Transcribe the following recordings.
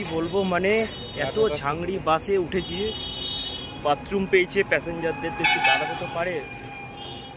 কি বলবো, মানে এত ঝাংড়ি বাসে উঠেছি, বাথরুম পেয়েছে প্যাসেঞ্জারদের, তো একটু দাঁড়াতে তো পারে,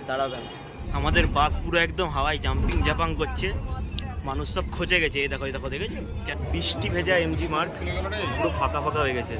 দাঁড়াবে না। আমাদের বাস পুরো একদম হাওয়ায় জাম্পিং জাপাং করছে, মানুষ সব খোঁজে গেছে। এই দেখো, এই দেখো, দেখেছো বৃষ্টি ভেজা এমজি মার্গ পুরো ফাঁকা ফাঁকা হয়ে গেছে।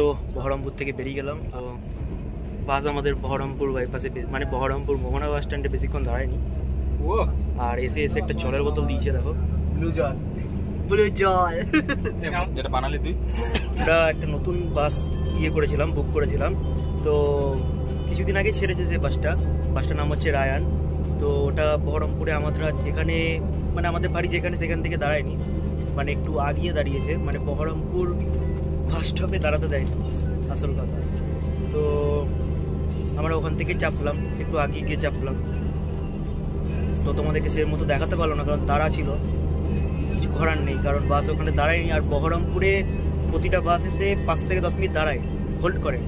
তো বহরমপুর থেকে বেরিয়ে গেলাম। তো বাস আমাদের বহরমপুর বাইপাসে, মানে বহরমপুর মোহনা বাস স্ট্যান্ডে বেশিক্ষণ দাঁড়ায়নি। আর এসে এসে একটা জলের বোতল দিয়েছে, দেখো ব্লু জল, ব্লু জল যেটা বানালি তুই। এটা একটা নতুন বাস করেছিলাম, বুক করেছিলাম। তো কিছুদিন আগে ছেড়েছে যে বাসটার নাম হচ্ছে রায়ান। তো ওটা বহরমপুরে আমরা যেখানে, মানে আমাদের বাড়ি যেখানে, সেখান থেকে দাঁড়ায়নি, মানে একটু আগিয়ে দাঁড়িয়েছে, মানে বহরমপুর বাস স্টপে দাঁড়াতে দেয়নি আসল কথা। তো আমরা ওখান থেকে চাপলাম, একটু আগিয়ে গিয়ে চাপলাম। তো তোমাদেরকে সে মতো দেখাতে পারলো না, কারণ তারা ছিল, কিছু করার নেই, কারণ বাস ওখানে দাঁড়ায়নি। আর বহরমপুরে প্রতিটা বাস এসে 5 থেকে 10 মিনিট দাঁড়ায়, হোল্ড করে।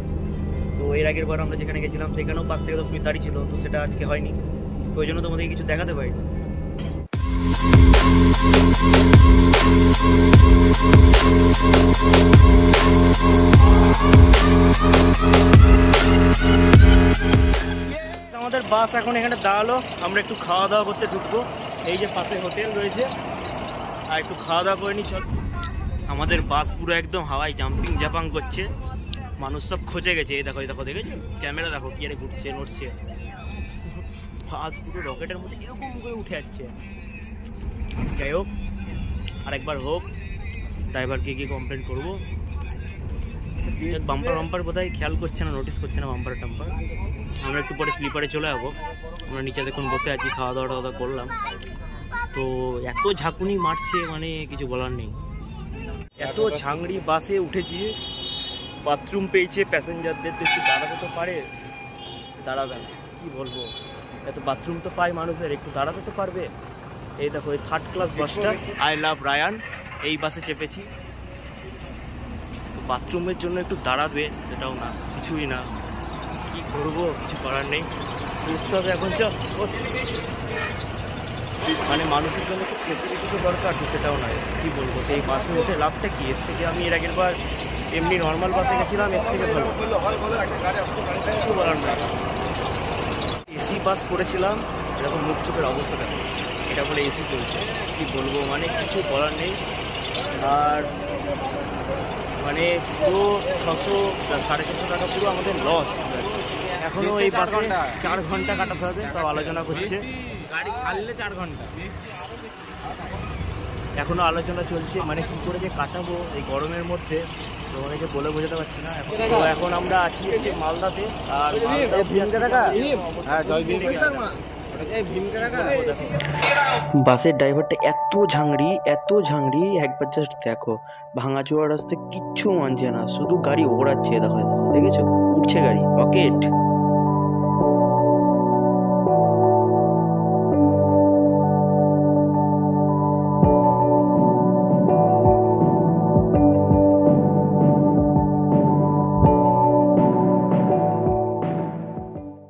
তো এর আগের বার আমরা যেখানে গেছিলাম সেখানেও 5 থেকে 10 মিনিট দাঁড়িয়ে ছিল, তো সেটা আজকে হয়নি। তো ওই জন্য তোমাদেরকে কিছু দেখাতে পারিনি। আমাদের বাস এখন এখানে দাঁড়ালো, আমরা একটু খাওয়া দাওয়া করতে ঢুকবো। এই যে পাশে হোটেল রয়েছে, আর একটু খাওয়া দাওয়া করে নি চল। আমাদের বাস পুরো একদম হাওয়ায় জাম্পিং জাপাং করছে, মানুষ সব খোঁজে গেছে। এই দেখো, এই দেখো, দেখেছো ক্যামেরা, দেখো কি আরে ঘুরছে, নড়ছে। বাস পুরো রকেটের মধ্যে এরকম করে উঠে যাচ্ছে। যাই হোক, আরেকবার হোক, ড্রাইভারকে গিয়ে কমপ্লেন করবো। বাম্পার বাম্পার বোধহয় খেয়াল করছে না, নোটিস করছে না বাম্পার টাম্পার। আমরা একটু পরে স্লিপারে চলে যাবো। আমরা নিচে দেখুন বসে আছি, খাওয়া দাওয়া করলাম। তো এত ঝাঁকুনি মারছে, মানে কিছু বলার নেই। এত ঝাংড়ি বাসে উঠেছি, বাথরুম পেয়েছে প্যাসেঞ্জারদের, তো একটু দাঁড়াতে তো পারে, দাঁড়াবে না। কি বলবো, এত বাথরুম তো পায় মানুষের, একটু দাঁড়াতে তো পারবে। এই দেখো, এই 3rd ক্লাস বাসটা আই লাভ রায়ান, এই বাসে চেপেছি। তো বাথরুমের জন্য একটু দাঁড়াবে, সেটাও না, কিছুই না। কি করবো, কিছু করার নেই, উঠতে হবে এখন। চল, মানে মানুষের জন্য তো ফেসিলিটি তো দরকার, তো সেটাও না। কি বলবো, তো এই বাসে উঠে লাভটা কি? এর থেকে আমি এর আগের বার এমনি নর্মাল বাসে গেছিলাম, এর থেকে ভালো, কিছু বলার না। এসি বাস করেছিলাম, এরকম মুখ চোখের অবস্থা দেখো, এটা বলে এসি চলছে। কি বলবো, মানে কিছু বলার নেই। আর মানে পুরো 600-650 টাকা পুরো আমাদের লস। এখনও এই বাসে 4 ঘন্টা কাটাতে হবে, সব আলোচনা করছে। গাড়ি ছাড়লে 4 ঘন্টা, এখনও আলোচনা চলছে, মানে কি করে যে কাটাবো এই গরমের মধ্যে, তোমাদেরকে বলে বোঝাতে পারছি না। এখন আমরা আছি হচ্ছে মালদাতে। আর বাসের ড্রাইভারটা এত ঝাংড়ি, একবার জাস্ট দেখো, ভাঙাচোরা রাস্তায় কিচ্ছু মানছে না, শুধু গাড়ি ওড়াচ্ছে। দেখো, দেখেছো, উঠছে গাড়ি, রকেট।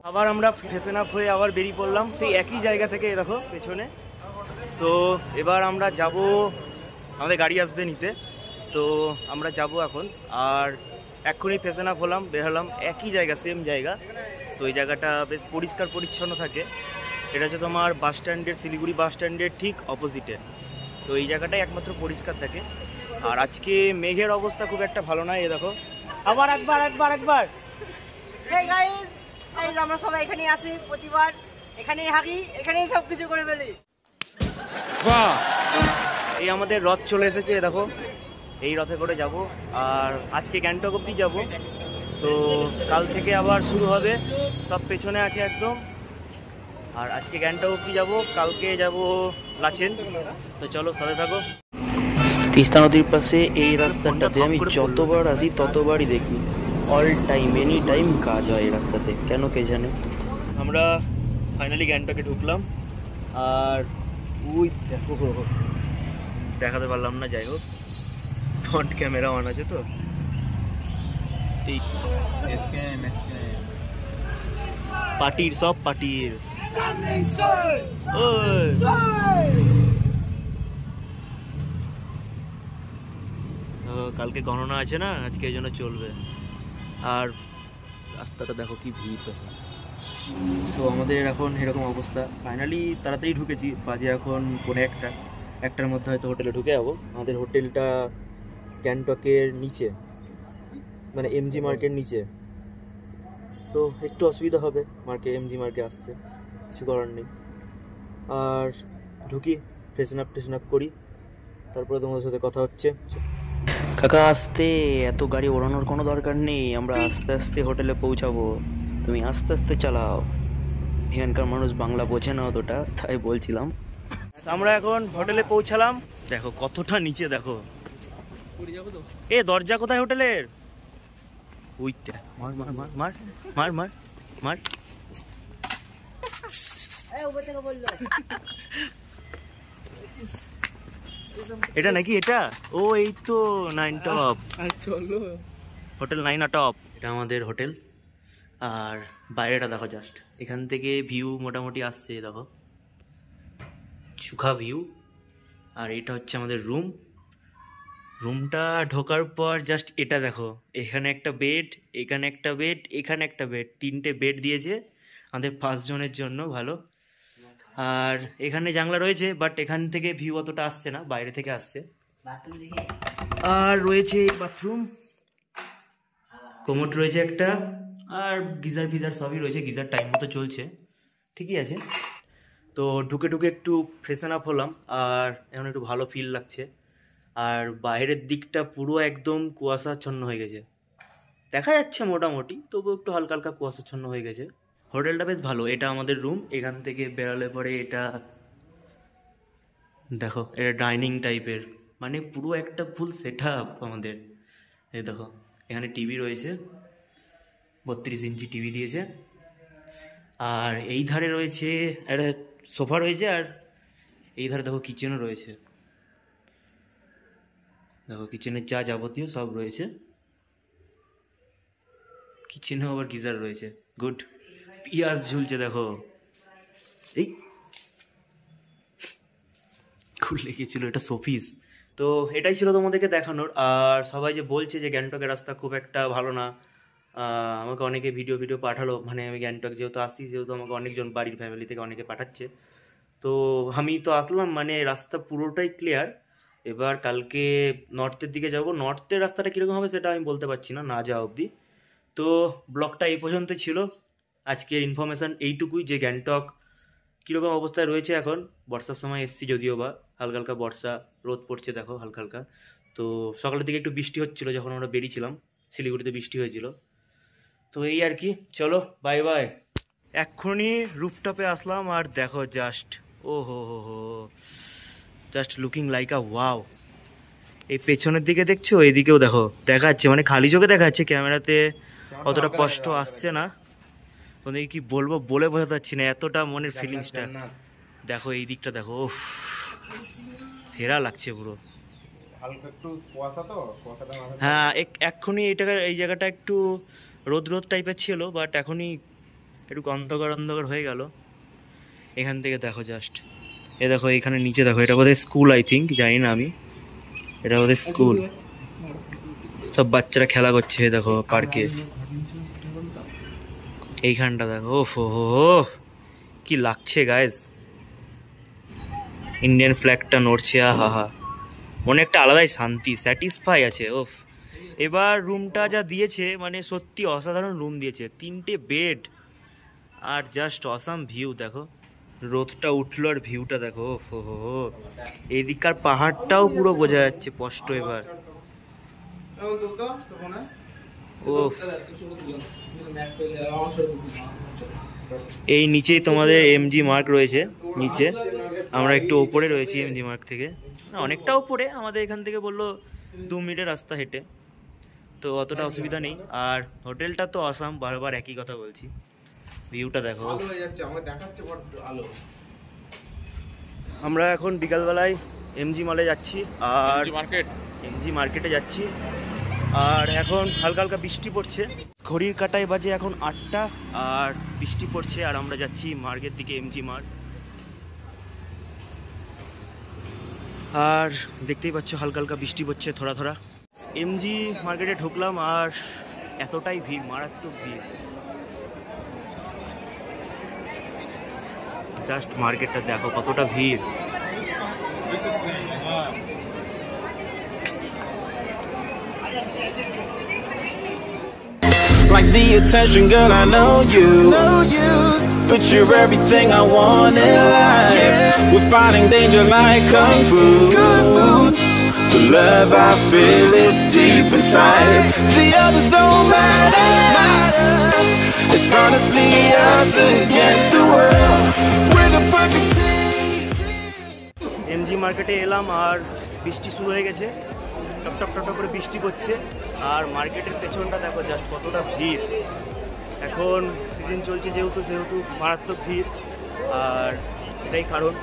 আবার আমরা ফ্রেশন আপ হয়ে আবার বেরিয়ে পড়লাম সেই একই জায়গা থেকে, দেখো পেছনে। তো এবার আমরা যাব, আমাদের গাড়ি আসবে নিতে, তো আমরা যাব এখন। আর এক্ষুনি ফ্রেশন আপ হলাম, বেরোলাম, একই জায়গা, সেম জায়গা। তো এই জায়গাটা বেশ পরিষ্কার পরিচ্ছন্ন থাকে। এটা হচ্ছে তোমার বাস স্ট্যান্ডের, শিলিগুড়ি বাস স্ট্যান্ডের ঠিক অপোজিটে। তো এই জায়গাটাই একমাত্র পরিষ্কার থাকে। আর আজকে মেঘের অবস্থা খুব একটা ভালো নয়। এ দেখো, আবার একবার আমরা সবাই এখানেই আসি, প্রতিবার এখানেই হাঁকি, এখানেই সব কিছু করে ফেলি। এই আমাদের রথ চলে এসেছে, দেখো, এই রথে করে যাব। আর আজকে গ্যাংটক অব্দি যাব, তো কাল থেকে আবার শুরু হবে। সব পেছনে আছে একদম। আর আজকে গ্যাংটক অব্দি যাব, কালকে যাব লাচেন। তো চলো, সাথে থাকো। তিস্তা নদীর পাশে এই রাস্তাটাতে আমি যতবার আসি ততবারই দেখি, অল টাইম, এনি টাইম কাজ হয় এই রাস্তাতে, কেন কে জানে। আমরা ফাইনালি গ্যাংটকে ঢুকলাম। আর ওই দেখো, দেখাতে পারলাম না, যাই হোক ফ্রন্ট ক্যামেরা অন আছে তো। এই পার্টির সব পার্টির কালকে গণনা আছে না, আজকে এই জন্য চলবে। আর রাস্তাটা দেখো কি ভিড় দেখো। তো আমাদের এখন এরকম অবস্থা। ফাইনালি তাড়াতাড়ি ঢুকেছি, বাজে এখন পৌনে একটার মধ্যে হয়তো হোটেলে ঢুকে যাবো। আমাদের হোটেলটা গ্যাংটকের নিচে, মানে এমজি মার্কের নিচে, তো একটু অসুবিধা হবে এমজি মার্কে আসতে, কিছু করার নেই। আর ঢুকি, ফ্রেশন আপ করি, তারপরে তোমাদের সাথে কথা হচ্ছে। কাকা আস্তে, এত গাড়ি ওড়ানোর কোনো দরকার নেই, আমরা আস্তে আস্তে হোটেলে পৌঁছাবো, তুমি আস্তে আস্তে চালাও। এখানকার মানুষ বাংলা বোঝে না অতটা, তাই বলছিলাম। আমরা এখন হোটেলে পৌঁছালাম, দেখো কতটা নিচে, দেখো এ দরজা কোথায় হোটেলের? ওইটা মার মার মার মার মার মার মার। এটা নাকি এটা? ও এই তো 9 টপ, হোটেল 9 টপ, এটা আমাদের হোটেল। আর বাইরেটা দেখো, জাস্ট এখান থেকে ভিউ মোটামুটি আসছে, দেখো সুখা ভিউ। আর এটা হচ্ছে আমাদের রুমটা ঢোকার পর জাস্ট এটা দেখো, এখানে একটা বেড, এখানে একটা বেড, এখানে একটা বেড, 3টে বেড দিয়েছে আমাদের 5 জনের জন্য, ভালো। আর এখানে জানলা রয়েছে, বাট এখান থেকে ভিউ অতটা আসছে না, বাইরে থেকে আসছে। আর রয়েছে বাথরুম, কোমোড রয়েছে একটা, আর গিজার ফিজার সবই রয়েছে, গিজার টাইম মতো চলছে, ঠিকই আছে। তো ঢুকে একটু ফ্রেশন আপ হলাম, আর এখন একটু ভালো ফিল লাগছে। আর বাইরের দিকটা পুরো একদম কুয়াশাচ্ছন্ন হয়ে গেছে, দেখা যাচ্ছে মোটামুটি, তবু একটু হালকা হালকা কুয়াশাচ্ছন্ন হয়ে গেছে। হোটেলটা বেশ ভালো। এটা আমাদের রুম, এখান থেকে বেরালে পরে এটা দেখো, এটা ডাইনিং টাইপের, মানে পুরো একটা ফুল সেট আপ আমাদের। এই দেখো এখানে টিভি রয়েছে, 32 ইঞ্চি টিভি দিয়েছে। আর এই ধারে রয়েছে একটা সোফা রয়েছে, আর এই ধারে দেখো কিচেনও রয়েছে, দেখো কিচেনের যা যাবতীয় সব রয়েছে। কিচেনেও আবার গিজার রয়েছে, গুড। পিঁয়াজ ঝুলছে দেখো, এই খুলে গেছিল, এটা শোপিস। তো এটাই ছিল তোমাদেরকে দেখানোর। আর সবাই যে বলছে যে গ্যাংটকের রাস্তা খুব একটা ভালো না, আমাকে অনেকে ভিডিও পাঠালো, মানে আমি গ্যাংটক যেহেতু আসছি, যেহেতু আমাকে অনেকজন বাড়ির ফ্যামিলি থেকে অনেকে পাঠাচ্ছে, তো আমি তো আসলাম, মানে রাস্তা পুরোটাই ক্লিয়ার। এবার কালকে নর্থের দিকে যাবো, নর্থের রাস্তাটা কীরকম হবে সেটা আমি বলতে পারছি না, না যাওয়া অবধি। তো ব্লগটা এই পর্যন্ত ছিল, আজকের ইনফরমেশান এইটুকুই, যে গ্যাংটক কীরকম অবস্থায় রয়েছে এখন। বর্ষার সময় এসছি যদিও বা, হালকা হালকা বর্ষা, রোদ পড়ছে দেখো হালকা হালকা। তো সকালের দিকে একটু বৃষ্টি হচ্ছিলো, যখন আমরা বেরিয়েছিলাম শিলিগুড়িতে বৃষ্টি হয়েছিল। তো এই আর কি, চলো বাই বাই। এক্ষুনি রুফটপে আসলাম, আর দেখো জাস্ট, ও হো জাস্ট লুকিং লাইক আ ওয়াও। এই পেছনের দিকে দেখছো, এইদিকেও দেখো, দেখা যাচ্ছে, মানে খালি চোখে দেখা যাচ্ছে, ক্যামেরাতে অতটা স্পষ্ট আসছে না। তোমাদেরকে কি বলবো, বলে বোঝাতে পারছি না, এতটা মনের ফিলিংসটা। দেখো এই দিকটা দেখো, ওফ সেরা লাগছে পুরো। হ্যাঁ এক্ষুনি এই জায়গাটা একটু রোদ টাইপের ছিল, বাট এখনই একটু অন্ধকার হয়ে গেল। এখান থেকে দেখো জাস্ট, এ দেখো এখানে নিচে দেখো, এটা বোধহয় স্কুল, আই থিঙ্ক, জানি না আমি, এটা বোধহয় স্কুল। সব বাচ্চারা খেলা করছে দেখো পার্কে, এইখানটা দেখো, ওফ হো কি লাগছে গাইজ। ইন্ডিয়ান ফ্ল্যাগটা নড়ছে, আহা মনে একটা আলাদাই শান্তি, স্যাটিসফাই আছে, ওফ। এবার রুমটা যা দিয়েছে, মানে সত্যি অসাধারণ রুম দিয়েছে, 3টে বেড, আর জাস্ট অসাম ভিউ দেখো, রোদটা উঠলো আর ভিউটা দেখো, ওফ হো। এদিককার পাহাড়টাও পুরো বোঝা যাচ্ছে স্পষ্ট এবার, ওফ। এই নিচেই তোমাদের এমজি মার্ক রয়েছে, নিচে আমরা একটু ওপরে রয়েছি এমজি মার্ক থেকে, অনেকটা ওপরে, আমাদের এখান থেকে বললো 2 মিনিটের রাস্তা হেঁটে, তো অতটা অসুবিধা নেই। আর হোটেলটা তো আসাম, বারবার একই কথা বলছি, ভিউটা দেখো। আলো হয়ে যাচ্ছে, আমাকে দেখাচ্ছে বড় আলো। আমরা এখন বিকালবেলায় এমজি মলে যাচ্ছি আর এমজি মার্কেটে যাচ্ছি। আর এখন হালকা হালকা বৃষ্টি পড়ছে, ঘড়ির কাঁটায় বাজে এখন 8টা আর বৃষ্টি পড়ছে। আর আমরা যাচ্ছি মার্কেট দিকে, এমজি মার্ট। আর দেখতেই পাচ্ছ হালকা হালকা বৃষ্টি পড়ছে থোড়া থোড়া। এমজি মার্কেটে ঢুকলাম আর এতটাই ভিড়, মারাত্মক ভিড়। জাস্ট মার্কেটটা দেখো কতটা ভিড়। Like the attention, girl, I know you. But you're everything I want in life. We're fighting danger like kung fu. The love I feel is deep inside. The others don't matter. It's honestly us against the world. We're the perfect team. MG মার্কেটে এলাম আর বৃষ্টি শুরু হয়ে গেছে, top top top করে বৃষ্টি পড়ছে। আর মার্কেটের পেছনটা দেখো জাস্ট কতটা ভিড়। এখন সিজন চলছে সেহেতু মারাত্মক ভিড়। আর এটাই কারণ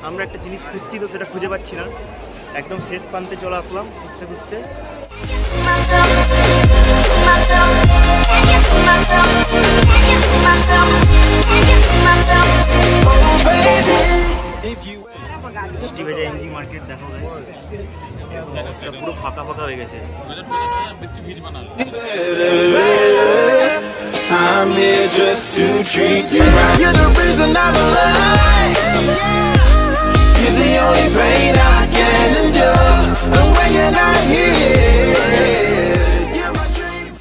আমরা একটা জিনিস খুঁজছি, তো সেটা খুঁজে পাচ্ছি না। একদম শেষ প্রান্তে চলে আসলাম খুঁজতে খুঁজতে। বৃষ্টি ভেজা এমজি মার্কেট দেখো, অবস্থা পুরো ফাঁকা ফাঁকা হয়ে গেছে। I'm here just to treat you right. You're the reason I'm alive. You're the only pain I can endure. And when you're not here, you're my dream.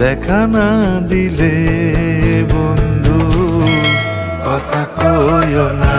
দেখা না দিলে বন্ধু কথা কইও না।